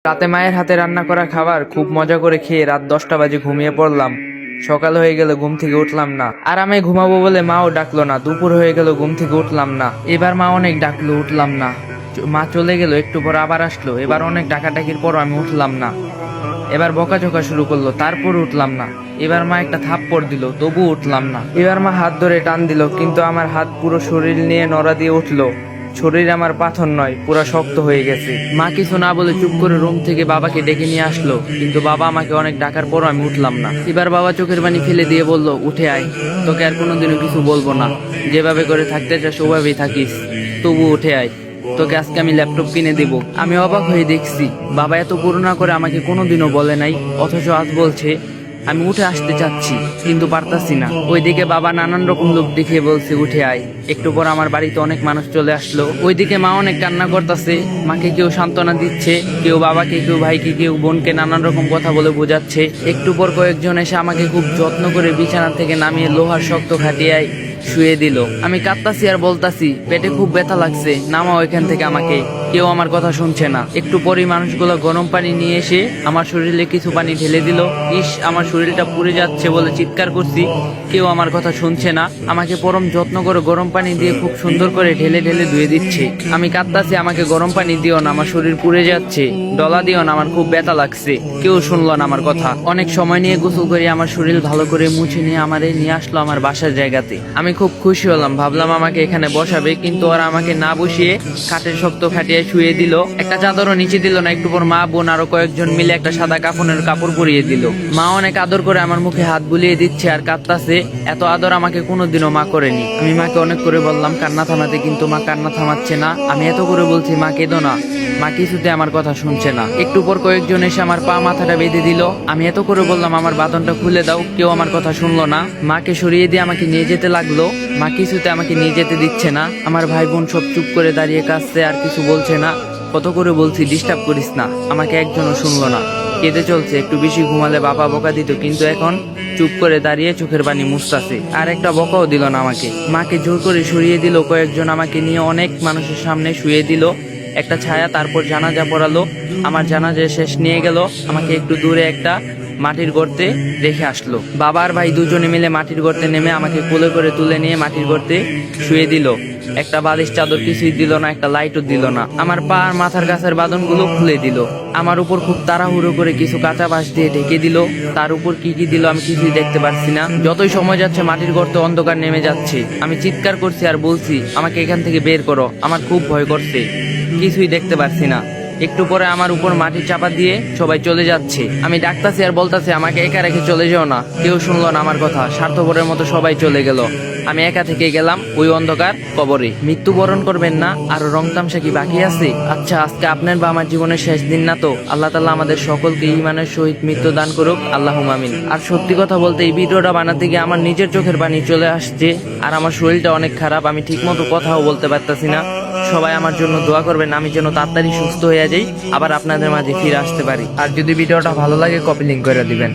রাতে মায়ের হাতে রান্না করা খাবার খুব মজা করে খেয়ে রাত 10টা বাজে ঘুমিয়ে পড়লাম। সকাল হয়ে গেল, ঘুম থেকে উঠলাম না। আরামে ঘুমাবো বলে মাও ডাকলো না। দুপুর হয়ে গেল, ঘুম থেকে উঠলাম না। এবার মা অনেক ডাকলো, উঠলাম না। মা চলে গেল, একটু পর আবার আসলো। এবার অনেক ডাকাডাকির পর আমি উঠলাম না। এবার বকাঝকা শুরু করলো, তারপর উঠলাম না। এবার মা একটা থাপ্পড় দিল, তবু উঠলাম না। এবার মা হাত ধরে টান দিল, কিন্তু আমার হাত পুরো শরীর নিয়ে নড়া দিয়ে উঠলো। শরীর আমার পাথর নয়, পুরো শক্ত হয়ে গেছে। মা কিছু না বলে চুপ করে রুম থেকে বাবাকে ডেকে নিয়ে আসলো, কিন্তু বাবা আমাকে অনেক ডাকার পরও আমি উঠলাম না। এবার বাবা চোখের পানি ফেলে দিয়ে বলল, উঠে আয়, তোকে আর কোনোদিনও কিছু বলবো না। যেভাবে করে থাকতে চাস ওভাবেই থাকিস, তবু উঠে আয়, তোকে আজকে আমি ল্যাপটপ কিনে দেব। আমি অবাক হয়ে দেখছি বাবা এত করুণা করে আমাকে কোনোদিনও বলে নাই, অথচ আজ বলছে। আমি উঠে আসতে চাচ্ছি, কিন্তু পারতাছি না। ওইদিকে বাবা নানান রকম লোক দেখিয়ে বলছে, উঠে আয়। একটু পর আমার বাড়িতে অনেক মানুষ চলে আসলো। ওইদিকে মা অনেক কান্না করতেছে। মাকে কেউ সান্ত্বনা দিচ্ছে, কেউ বাবাকে, কেউ ভাইকে, কেউ বোনকে নানান রকম কথা বলে বোঝাচ্ছে। একটু পর কয়েকজন এসে আমাকে খুব যত্ন করে বিছানা থেকে নামিয়ে লোহার শক্ত খাটিয়ায় শুয়ে দিল। আমি কাঁদতাছি আর বলতাছি, পেটে খুব ব্যথা লাগছে, নামাও এখান থেকে আমাকে। কেউ আমার কথা শুনছে না। একটু পরেই মানুষগুলো গরম পানি নিয়ে এসে আমার শরীরে কিছু পানি ঢেলে দিল। আমার শরীরটা পুড়ে যাচ্ছে বলে চিৎকার করছি, কেউ আমার কথা শুনছে না। আমাকে পরম যত্ন করে গরম পানি দিয়ে খুব সুন্দর করে ঢেলে ঢেলে ধুয়ে দিচ্ছে। আমি কাঁদতাছি, আমাকে গরম পানি দিও না, আমার শরীর পুড়ে যাচ্ছে, ডলা দিও না, আমার খুব ব্যথা লাগছে। কেউ শুনলো না আমার কথা। অনেক সময় নিয়ে গোসল করে আমার শরীর ভালো করে মুছে নিয়ে আমারে নিয়ে আসলো আমার বাসার জায়গাতে। আমি খুব খুশি হলাম, ভাবলাম আমাকে এখানে বসাবে, কিন্তু ওরা আমাকে না বসিয়ে খাটের শক্ত খাটিয়ে শুয়ে দিল। একটা চাদরও নিচে দিল না। একটু পর মা, বোন আরো কয়েকজন মিলে একটা সাদা কাফনের কাপড় পরিয়ে দিল। মা অনেক আদর করে আমার মুখে হাত বুলিয়ে দিচ্ছে আর কাঁদতাছে। এত আদর আমাকে কোনোদিনও মা করেনি। আমি মাকে অনেক করে বললাম কান্না থামাতে, কিন্তু মা কান্না থামাচ্ছে না। আমি এত করে বলছি, মা কেঁদো না, মা কিছুতে আমার কথা শুনছে না। একটু পর কয়েকজন এসে আমার পা মাথাটা বেঁধে দিল। আমি এত করে বললাম আমার বাঁধনটা খুলে দাও, কেউ আমার কথা শুনলো না। মাকে সরিয়ে দিয়ে আমাকে নিয়ে যেতে লাগলো। মা কিছুতে আমাকে নিয়ে যেতে দিচ্ছে না। আমার ভাই বোন সব চুপ করে দাঁড়িয়ে কাঁদছে, আর কিছু বলছে না। কত করে বলছি ডিস্টার্ব করিস না, আমাকে একজনও শুনলো না। কেঁদে চলছে। একটু বেশি ঘুমালে বাবা বকা দিত, কিন্তু এখন চুপ করে দাঁড়িয়ে চোখের পানি মুছতাছে। আর একটা বকাও দিল না আমাকে। মাকে জোর করে সরিয়ে দিল কয়েকজন, আমাকে নিয়ে অনেক মানুষের সামনে শুয়ে দিল একটা ছায়া। তারপর জানাজা পড়ালো। আমার জানাজা শেষ নিয়ে গেল। আমাকে একটু দূরে একটা মাটির গর্তে রেখে আসলো। বাবা আর ভাই দুজনে মিলে মাটির গর্তে নেমে আমাকে কোলে করে তুলে নিয়ে মাটির গর্তে শুয়ে দিল। একটা বালিশ চাদর কিছুই দিল না, একটা লাইটও দিল না। আমার পা আর মাথার কাছের বাঁধনগুলো খুলে দিল। আমার উপর খুব তাড়াহুড়ো করে কিছু কাঁচা বাঁশ দিয়ে ঢেকে দিল। তার উপর কি কি দিল আমি কিছুই দেখতে পারছি না। যতই সময় যাচ্ছে মাটির গর্তে অন্ধকার নেমে যাচ্ছে। আমি চিৎকার করছি আর বলছি, আমাকে এখান থেকে বের করো, আমার খুব ভয় করছে, কিছুই দেখতে পারছি না। একটু পরে আমার উপর মাটি চাপা দিয়ে সবাই চলে যাচ্ছে। আমি ডাকতাছি আর বলতাছি, আমাকে একা রেখে চলে যাও না। কেউ শুনলো না আমার কথা। স্বার্থপরের মতো সবাই চলে গেল। আমি একা থেকে গেলাম ওই অন্ধকার কবরে। মৃত্যুবরণ করবেন না, আর রং তামসা কি বাকি আছে? আচ্ছা, আজকে আপনার বা আমার জীবনের শেষ দিন না তো? আল্লাহ তাআলা আমাদের সকলকে ঈমানের সহিত মৃত্যু দান করুক, আল্লাহুম্মা আমিন। আর সত্যি কথা বলতে এই ভিডিওটা বানাতে গিয়ে আমার নিজের চোখের পানি চলে আসছে, আর আমার শরীরটা অনেক খারাপ। আমি ঠিক মতো কথাও বলতে পারতাছি না। সবাই আমার জন্য দোয়া করবেন, আমি যেন তাড়াতাড়ি সুস্থ হয়ে যাই, আবার আপনাদের মাঝে ফিরে আসতে পারি। আর যদি ভিডিওটা ভালো লাগে কপি লিংক করে দিবেন।